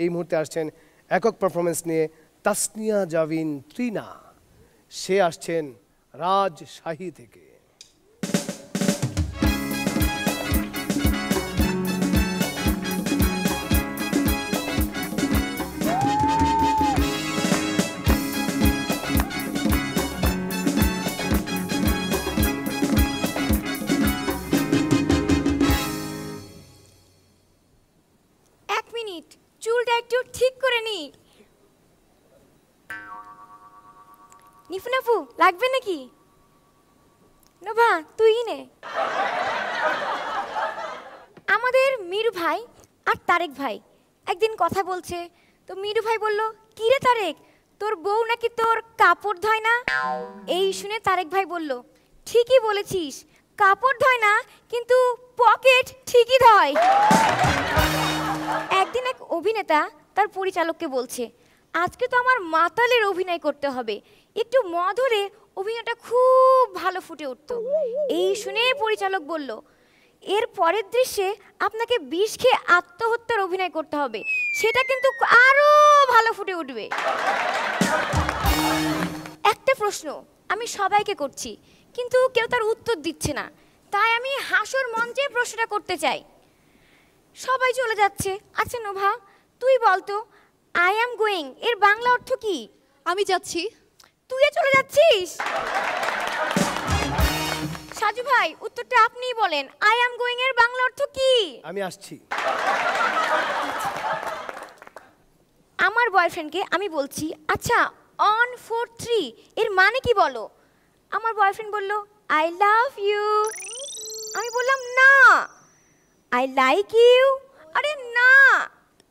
এই মুহূর্তে আসছেন একক পারফরমেন্স নিয়ে তাসনিয়া জাবিন তৃণা। সে আসছেন রাজশাহী থেকে। চুলটা একটু ঠিক করে নি। নিফুন আপু লাগবে নাকি? নোভা তুই নে। আমাদের মিরু ভাই আর তারেক ভাই একদিন কথা বলছে, তো মিরু ভাই বলল, কি রে তারেক, তোর বউ নাকি তোর কাপড় ধয় না? এই শুনে তারেক ভাই বলল, ঠিকই বলেছিস, কাপড় ধয় না কিন্তু পকেট ঠিকই ধয়। একদিন এক অভিনেতা তার পরিচালককে বলছে, আজকে তো আমার মাতালের অভিনয় করতে হবে, একটু মধুরে অভিনয়টা খুব ভালো ফুটে উঠত। এই শুনে পরিচালক বলল, এর পরের দৃশ্যে আপনাকে বিষ খেয়ে আত্মহত্যার অভিনয় করতে হবে, সেটা কিন্তু আরো ভালো ফুটে উঠবে। একটা প্রশ্ন আমি সবাইকে করছি, কিন্তু কেউ তার উত্তর দিচ্ছে না, তাই আমি হাসর মঞ্চে প্রশ্নটা করতে চাই। সবাই চলে যাচ্ছে, আচ্ছা নোভা তুই বলতো, আই অ্যাম গোয়িং এর বাংলা অর্থ কি? আমি যাচ্ছি। তুইও চলে যাচ্ছিস? সাজু ভাই উত্তরটা আপনিই বলেন, আই অ্যাম গোয়িং এর বাংলা অর্থ কি? আমি আসছি। আমার বয়ফ্রেন্ডকে আমি বলছি, আচ্ছা 1 4 3 এর মানে কি বলো? আমার বয়ফ্রেন্ড বলল, আই লাভ ইউ। আমি বললাম, না। I like you. আরে না।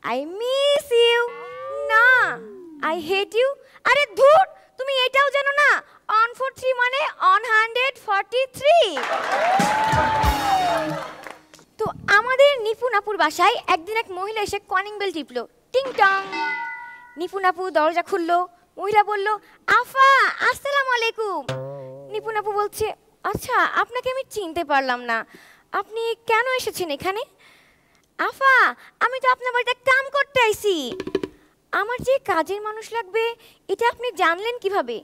I miss you. না। I hate you. আরে ধুর, তুমি এটাও জানো না 1 4 3 মানে 143। তো আমাদের নিপুন আপুর বাসায় একদিন এক মহিলা এসে কলিং বেল টিপলো, টিং টং। নিপুন আপু দরজা খুললো, মহিলা বলল, আফা আসসালামু আলাইকুম। নিপুন আপু বলছে, আচ্ছা আপনাকে আমি চিনতে পারলাম না, আপনি কেন এসেছেন এখানে? আফা আমি তো আপনার বাড়িতে কাম করতে আইছি। আমার যে কাজের মানুষ লাগবে এটা আপনি জানলেন কিভাবে?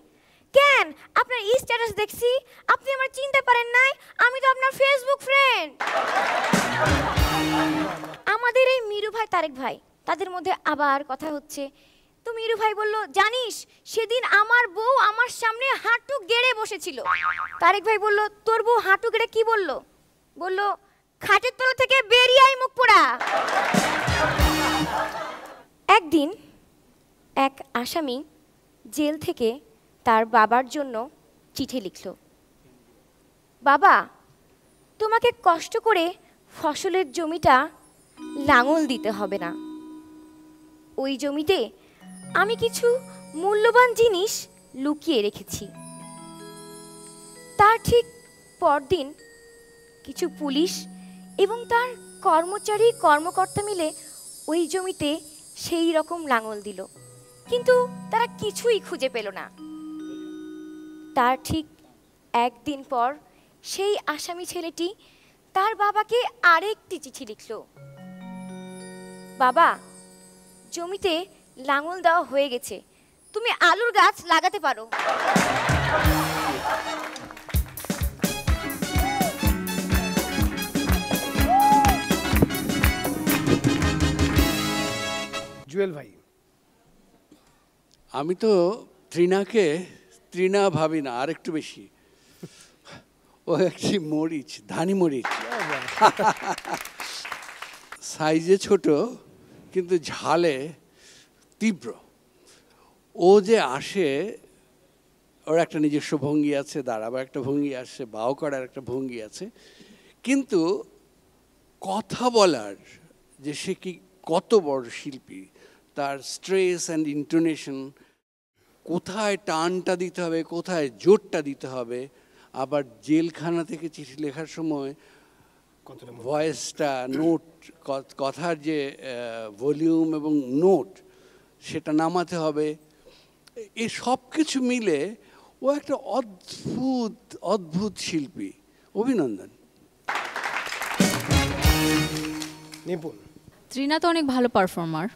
কেন, আপনার স্ট্যাটাস দেখছি, আপনি আমার চিনতে পারেন নাই, আমি তো আপনার ফেসবুক ফ্রেন্ড। আমাদের এই মিরু ভাই তারেক ভাই তাদের মধ্যে আবার কথা হচ্ছে। তো মিরু ভাই বলল, জানিস সেদিন আমার বউ আমার সামনে হাঁটু গেড়ে বসেছিল। তারেক ভাই বলল, তোর বউ হাঁটু গেড়ে কি বলল? বলল, খাটের তলা থেকে বেরিয়ে আই মুখ পোড়া। একদিন এক আসামি জেল থেকে তার বাবার জন্য চিঠি লিখল, বাবা তোমাকে কষ্ট করে ফসলের জমিটা লাঙল দিতে হবে না, ওই জমিতে আমি কিছু মূল্যবান জিনিস লুকিয়ে রেখেছি। তার ঠিক পরদিন কিছু পুলিশ এবং তার কর্মচারী কর্মকর্তা মিলে ওই জমিতে সেই রকম লাঙল দিল, কিন্তু তারা কিছুই খুঁজে পেল না। তার ঠিক একদিন পর সেই আসামি ছেলেটি তার বাবাকে আরেকটি চিঠি লিখল, বাবা জমিতে লাঙল দেওয়া হয়ে গেছে, তুমি আলুর গাছ লাগাতে পারো। জুয়েল ভাই, আমি তো তৃণাকে তৃণা ভাবি না, আর একটু বেশি, ও একটি মরিচ, ধানি মরিচ, সাইজে ছোট কিন্তু ঝালে তীব্র। ও যে আসে, ওর একটা নিজস্ব ভঙ্গি আছে, দাঁড়াবার একটা ভঙ্গি আছে, বাও করার একটা ভঙ্গি আছে, কিন্তু কথা বলার যে সে কি কত বড় শিল্পী, তার স্ট্রেস অ্যান্ড ইন্টোনেশন, কোথায় টানটা দিতে হবে, কোথায় জোরটা দিতে হবে, আবার জেলখানা থেকে চিঠি লেখার সময় ভয়েসটা, নোট, কথার যে ভলিউম এবং নোট সেটা নামাতে হবে, এই সব কিছু মিলে ও একটা অদ্ভুত অদ্ভুত শিল্পী। অভিনন্দন। নিপুণ, তৃণা তো অনেক ভালো পারফর্মার,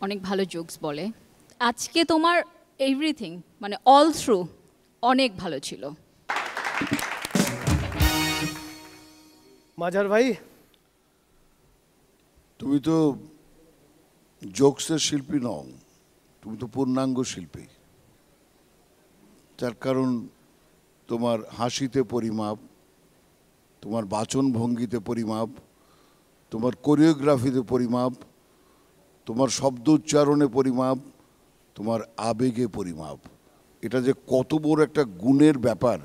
অনেক ভালো জোকস বলে। আজকে তোমার এভরিথিং মানে অল থ্রু অনেক ভালো ছিল। মাজার ভাই, তুমি তো জোকসের শিল্পী নও, তুমি তো পূর্ণাঙ্গ শিল্পী। তার কারণ তোমার হাসিতে পরিমাপ, তোমার বাচন ভঙ্গিতে পরিমাপ, তোমার কোরিওগ্রাফিতে পরিমাপ, তোমার শব্দ উচ্চারণে পরিমাপ, তোমার আবেগে পরিমাপ। এটা যে কত বড় একটা গুণের ব্যাপার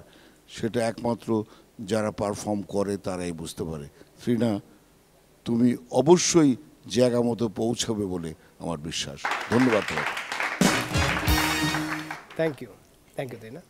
সেটা একমাত্র যারা পারফর্ম করে তারাই বুঝতে পারে। শ্রীনা, তুমি অবশ্যই জায়গা মতো পৌঁছাবে বলে আমার বিশ্বাস। ধন্যবাদ তোমাকে। থ্যাংক ইউ তাই না?